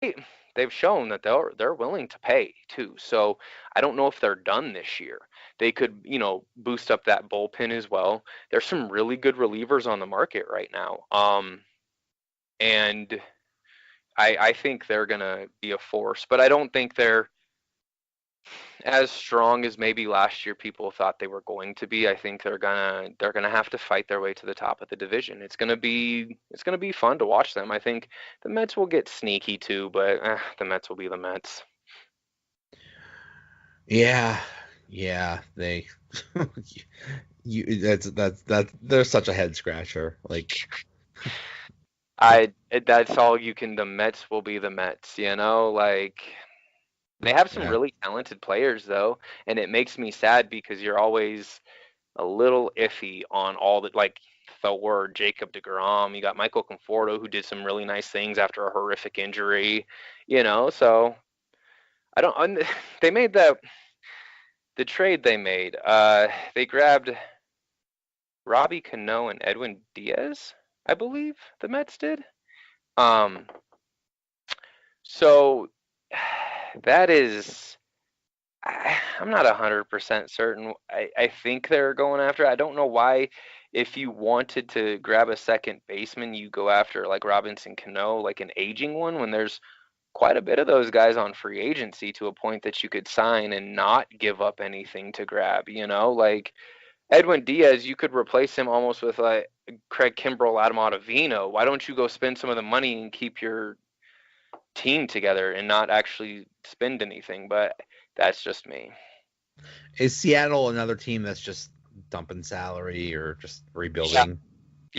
they've shown that they're willing to pay too. So I don't know if they're done this year. They could, boost up that bullpen as well. There's some really good relievers on the market right now. And I think they're gonna be a force, but I don't think they're as strong as maybe last year people thought they were going to be. I think they're gonna have to fight their way to the top of the division. It's gonna be fun to watch them. I think the Mets will get sneaky too, but the Mets will be the Mets. Yeah, yeah, they that's they're such a head scratcher. Like, That's all you can. The Mets will be the Mets. Like they have some yeah, really talented players though, and it makes me sad because you're always a little iffy on all the like Thor, Jacob DeGrom. You got Michael Conforto who did some really nice things after a horrific injury. So I don't. They made the trade they made. They grabbed Robbie Cano and Edwin Diaz, I believe the Mets did. Um, so that is. I'm not 100% certain. I think they're going after. I don't know why. If you wanted to grab a second baseman, you go after like Robinson Cano, like an aging one, when there's quite a bit of those guys on free agency to a point that you could sign and not give up anything to grab. Like Edwin Diaz, you could replace him almost with like Craig Kimbrell, Adam Ottavino. Why don't you go spend some of the money and keep your team together and not actually spend anything? But that's just me. is Seattle another team that's just dumping salary or just Yeah. rebuilding?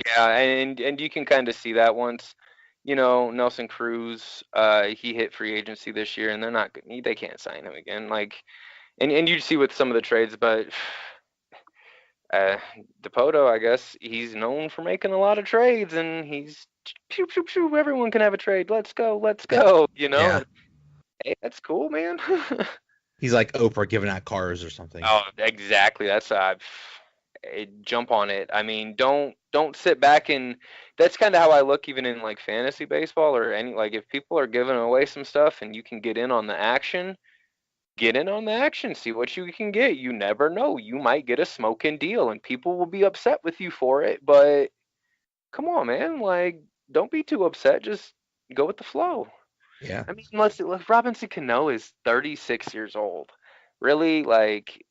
Yeah, and you can kind of see that once, Nelson Cruz, he hit free agency this year, and they can't sign him again. Like, and you see with some of the trades, but uh, Depoto, I guess he's known for making a lot of trades, and he's pew pew pew. Everyone can have a trade. Let's Yeah, go. yeah. And hey, that's cool, man. He's like Oprah giving out cars or something. Oh, exactly. That's jump on it. I mean, don't sit back and that's kind of how I look even in like fantasy baseball or any like if people are giving away some stuff and you can get in on the action, get in on the action, see what you can get. You never know. You might get a smoking deal and people will be upset with you for it, but come on, man, like don't be too upset. Just go with the flow. Yeah, I mean, unless Robinson Cano is 36 years old. Really like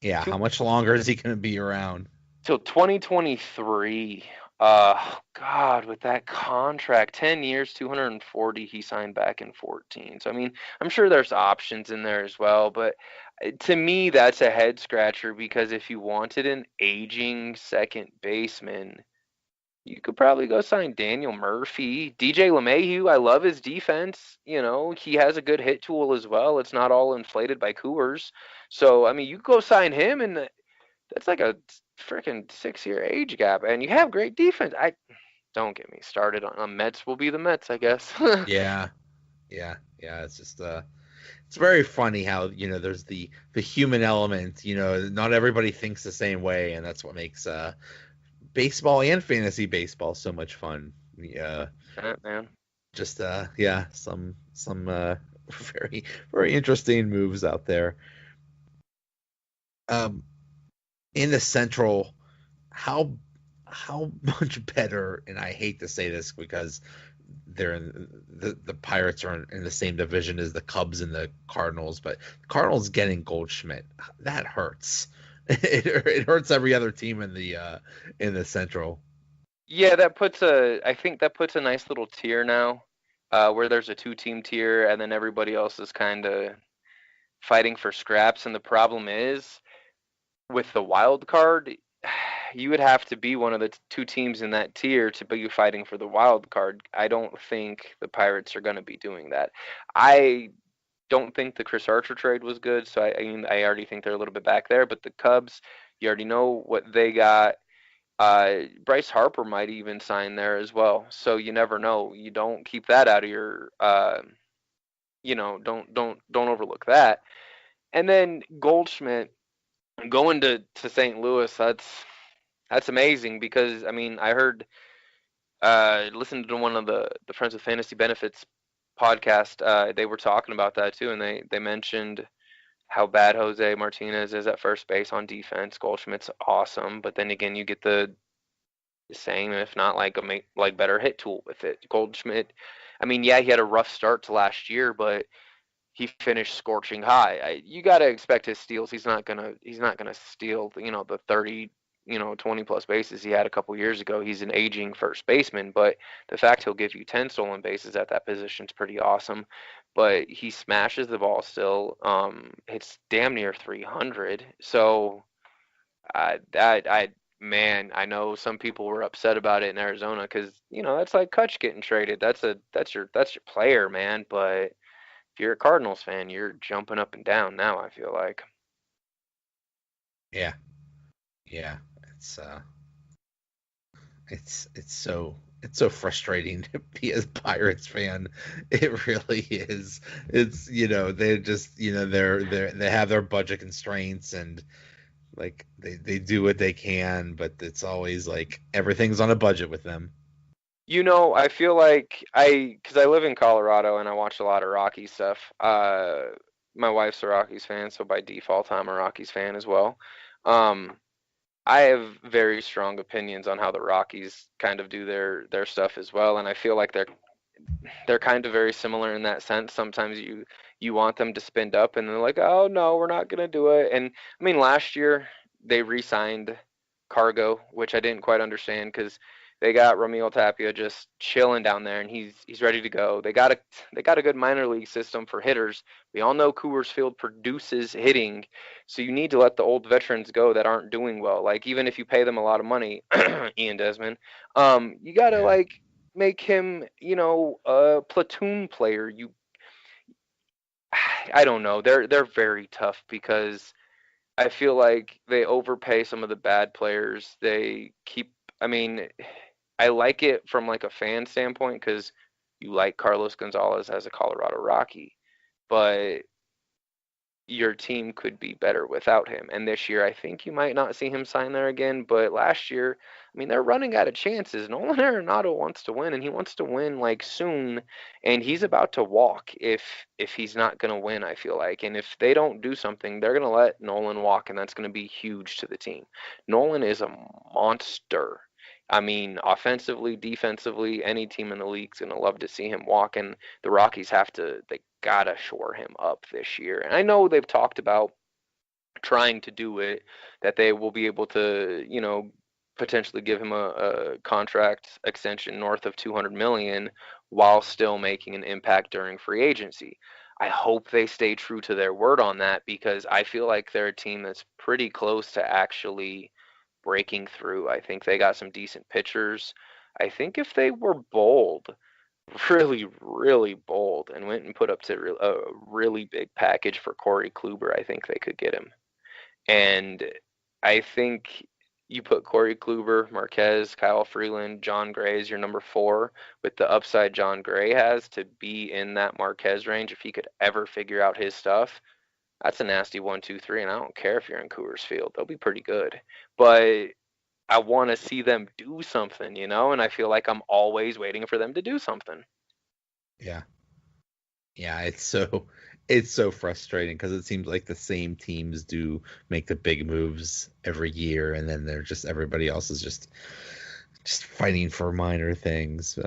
yeah. two How much longer is he going to be around? till 2023. God, with that contract, 10 years, 240, he signed back in 14. So, I mean, I'm sure there's options in there as well, but to me, that's a head scratcher because if you wanted an aging second baseman, you could probably go sign Daniel Murphy, DJ LeMahieu. I love his defense. He has a good hit tool as well. It's not all inflated by Coors. So, I mean, you go sign him, and that's like a freaking 6 year age gap, and you have great defense. I don't get me started on Mets will be the Mets, I guess. Yeah, yeah, yeah. It's just it's very funny how there's the human element. Not everybody thinks the same way, and that's what makes baseball and fantasy baseball so much fun. Yeah, Man. just yeah, some very very interesting moves out there. Um, in the Central, how how much better? And I hate to say this because they're the Pirates are in the same division as the Cubs and the Cardinals, but Cardinals getting Goldschmidt that hurts. It hurts every other team in the Central. Yeah, I think that puts a nice little tier now, where there's a two-team tier, and then everybody else is kind of fighting for scraps. And the problem is with the wild card, you would have to be one of the two teams in that tier to be fighting for the wild card. I don't think the Pirates are going to be doing that. I don't think the Chris Archer trade was good, so I mean I already think they're a little bit back there. But the Cubs, you already know what they got. Bryce Harper might even sign there as well, so you never know. You don't keep that out of your, don't overlook that. And then Goldschmidt going to St. Louis, that's amazing because I mean I heard listened to one of the Friends with Fantasy Benefits podcast, they were talking about that too, and they mentioned how bad Jose Martinez is at first base on defense. Goldschmidt's awesome, but then again, you get the same, if not like like better hit tool with it. Goldschmidt, I mean, yeah, he had a rough start to last year, but he finished scorching high. You got to expect his steals. He's not gonna steal, the 30, 20 plus bases he had a couple years ago. He's an aging first baseman, but the fact he'll give you 10 stolen bases at that position is pretty awesome. But he smashes the ball still. It's damn near 300. So I man, I know some people were upset about it in Arizona because that's like Kutch getting traded. That's your player, man. But if you're a Cardinals fan, you're jumping up and down now, I feel like. Yeah, yeah. It's it's so frustrating to be a Pirates fan. It really is. It's they just they have their budget constraints and like they do what they can, but it's always like everything's on a budget with them. I feel like because I live in Colorado and I watch a lot of Rockies stuff. My wife's a Rockies fan, so by default, I'm a Rockies fan as well. Um, I have very strong opinions on how the Rockies kind of do their stuff as well, and I feel like they're kind of very similar in that sense. Sometimes you want them to spin up, and they're like, "Oh no, we're not gonna do it." And I mean, last year they re-signed Cargo, which I didn't quite understand because they got Ramil Tapia just chilling down there, and he's ready to go. They got a good minor league system for hitters. We all know Coors Field produces hitting, so you need to let the old veterans go that aren't doing well. Like even if you pay them a lot of money, Ian Desmond, you gotta Yeah. like make him, a platoon player. I don't know. They're very tough because I feel like they overpay some of the bad players. They keep. I mean, I like it from like a fan standpoint because you like Carlos Gonzalez as a Colorado Rocky, but your team could be better without him. And this year, I think you might not see him sign there again. But last year, I mean, they're running out of chances. Nolan Arenado wants to win, and he wants to win like soon. And he's about to walk if he's not going to win. I feel like, and if they don't do something, they're going to let Nolan walk, and that's going to be huge to the team. Nolan is a monster. I mean, offensively, defensively, any team in the league's going to love to see him walk, and the Rockies they gotta shore him up this year. And I know they've talked about trying to do it, that they will be able to, potentially give him a contract extension north of 200 million while still making an impact during free agency. I hope they stay true to their word on that because I feel like they're a team that's pretty close to actually breaking through. I think they got some decent pitchers. I think if they were bold, really, really bold, and went and put up to a really big package for Corey Kluber, I think they could get him. And I think you put Corey Kluber, Marquez, Kyle Freeland, John Gray as your number four, with the upside John Gray has to be in that Marquez range. If he could ever figure out his stuff, that's a nasty 1, 2, 3. And I don't care if you're in Coors Field; they'll be pretty good. But I want to see them do something, and I feel like I'm always waiting for them to do something. Yeah. Yeah, it's so frustrating because it seems like the same teams do make the big moves every year, and then they're just everybody else is just fighting for minor things.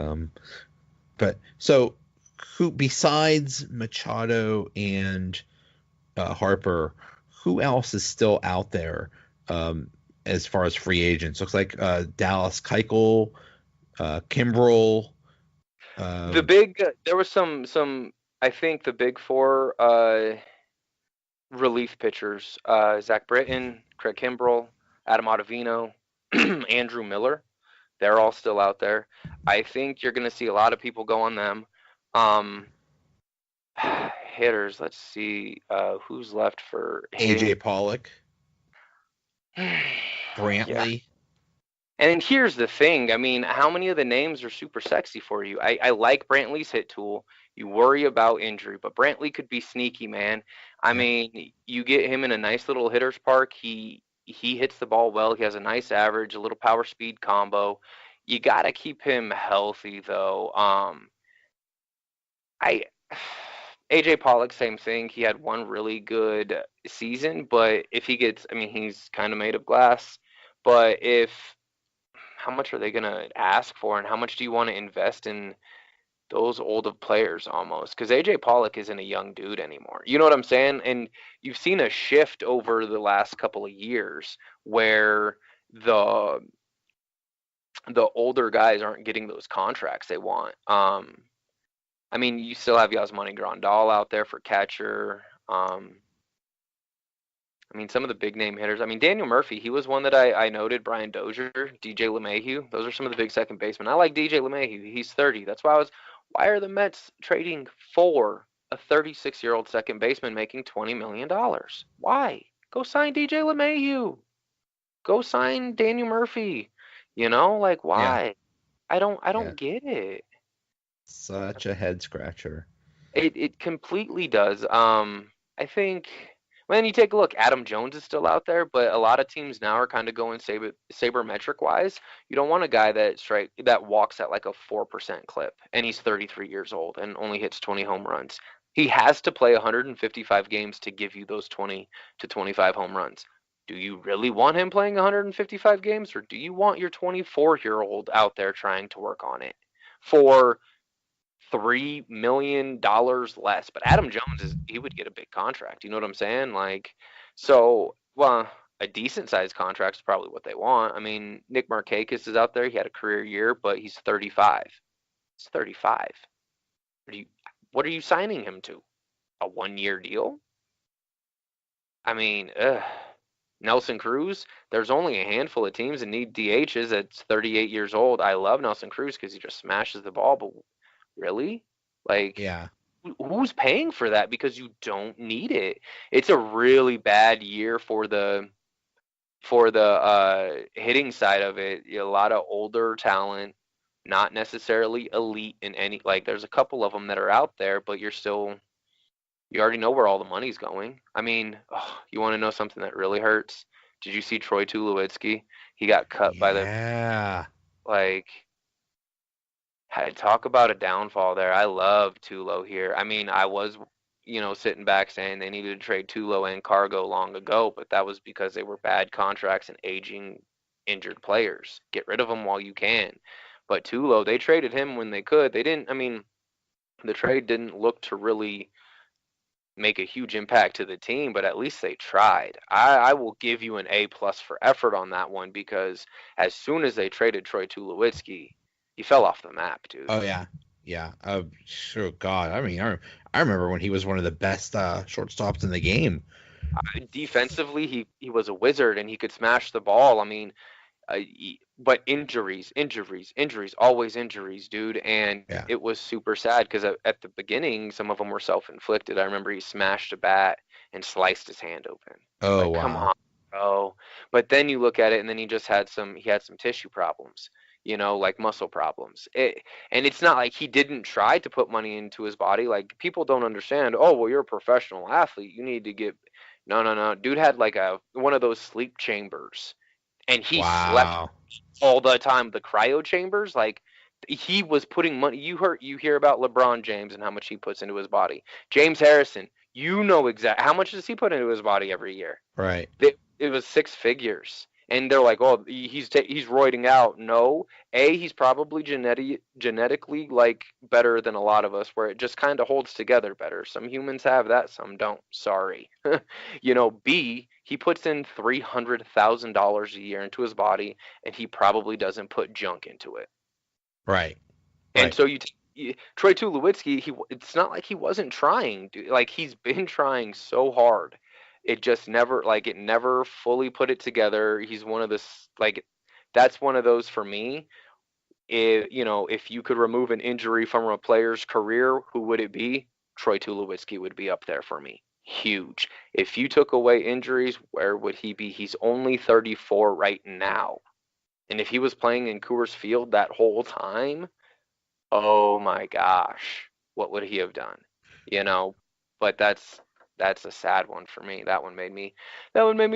But so who besides Machado and Harper, who else is still out there as far as free agents? Looks like Dallas Keuchel, Kimbrel. The Um, big there was some I think the big four relief pitchers, Zach Britton, Craig Kimbrell, Adam Ottavino, Andrew Miller. They're all still out there. I think you're going to see a lot of people go on them. Um, hitters, let's see who's left for AJ hitting. Pollock, Yeah. Brantley. And here's the thing. I mean, how many of the names are super sexy for you? I like Brantley's hit tool. You worry about injury, but Brantley could be sneaky, man. I Yep. mean, you get him in a nice little hitter's park. He hits the ball well. He has a nice average, a little power speed combo. You got to keep him healthy though. I AJ Pollock, same thing. He had one really good season, but if he gets, I mean, he's kind of made of glass. But if how much are they gonna ask for, and how much do you want to invest in those old of players almost? Because AJ Pollock isn't a young dude anymore. You know what I'm saying? And you've seen a shift over the last couple of years where the the older guys aren't getting those contracts they want. I mean, you still have Yasmani Grandal out there for catcher. I mean, some of the big name hitters. I mean, Daniel Murphy, he was one that I noted. Brian Dozier, DJ LeMahieu. Those are some of the big second basemen. I like DJ LeMahieu. He's 30. That's why I was. Why are the Mets trading for a 36-year-old second baseman making $20 million? Why? Go sign DJ LeMahieu. Go sign Daniel Murphy. Like Yeah, why? I yeah. don't get it. Such a head scratcher. It completely does. I think when you take a look, Adam Jones is still out there, but a lot of teams now are kind of going sabermetric wise. You don't want a guy that walks at like a 4% clip, and he's 33 years old and only hits 20 home runs. He has to play 155 games to give you those 20 to 25 home runs. Do you really want him playing 155 games, or do you want your 24-year-old out there trying to work on it for $3 million less? But Adam Jones he would get a big contract. You know what I'm saying? Like, so well, a decent sized contract is probably what they want. I mean, Nick Markakis is out there. He had a career year, but he's 35. He's 35. What are you, what are you signing him to? A 1 year deal? I mean, ugh. Nelson Cruz, there's only a handful of teams that need DHs at 38 years old. I love Nelson Cruz because he just smashes the ball, but really? Like, Yeah, who's paying for that because you don't need it? It's a really bad year for the hitting side of it. A lot of older talent, not necessarily elite in any, like there's a couple of them that are out there, but you already know where all the money's going. I mean, oh, you want to know something that really hurts? Did you see Troy Tulowitzki? He got cut by the yeah. like had talk about a downfall there. I love Tulo here. I mean, I was, sitting back saying they needed to trade Tulo and Cargo long ago, but that was because they were bad contracts and aging, injured players. Get rid of them while you can. But Tulo, they traded him when they could. They didn't. I mean, the trade didn't look to really make a huge impact to the team, but at least they tried. I will give you an A+ for effort on that one because as soon as they traded Troy Tulowitzki, he fell off the map, dude. Oh yeah, yeah. Sure. God, I mean, I remember when he was one of the best shortstops in the game. Defensively, he was a wizard and he could smash the ball. I mean, but injuries, injuries, injuries, always injuries, dude. And Yeah. it was super sad because at the beginning, some of them were self-inflicted. I remember he smashed a bat and sliced his hand open. Oh Like, come wow. on, bro. But then you look at it, and then he had some tissue problems. Like muscle problems. And it's not like he didn't try to put money into his body. Like people don't understand. Oh, well, you're a professional athlete. You need to get. No, no, no. Dude had like a one of those sleep chambers, and he slept Wow. all the time. The cryo chambers, like he was putting money. You hear about LeBron James and how much he puts into his body. James Harrison, you know exactly how much does he put into his body every year? Right. It was six figures. And they're like, oh, he's roiding out. No, he's probably genetically like better than a lot of us, where it just kind of holds together better. Some humans have that, some don't. Sorry. B, he puts in $300,000 a year into his body, and he probably doesn't put junk into it. Right. And Right. so Troy Tulowitzki, it's not like he wasn't trying, dude. Like he's been trying so hard. It never fully put it together. He's one of this like that's one of those for me. If you could remove an injury from a player's career, who would it be? Troy Tulowitzki would be up there for me. Huge. If you took away injuries, where would he be? He's only 34 right now. And if he was playing in Coors Field that whole time, oh my gosh, what would he have done? You know, but that's a sad one for me. That one made me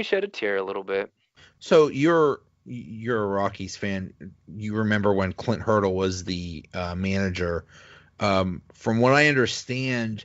shed a tear a little bit. So you're a Rockies fan. You remember when Clint Hurdle was the manager? From what I understand,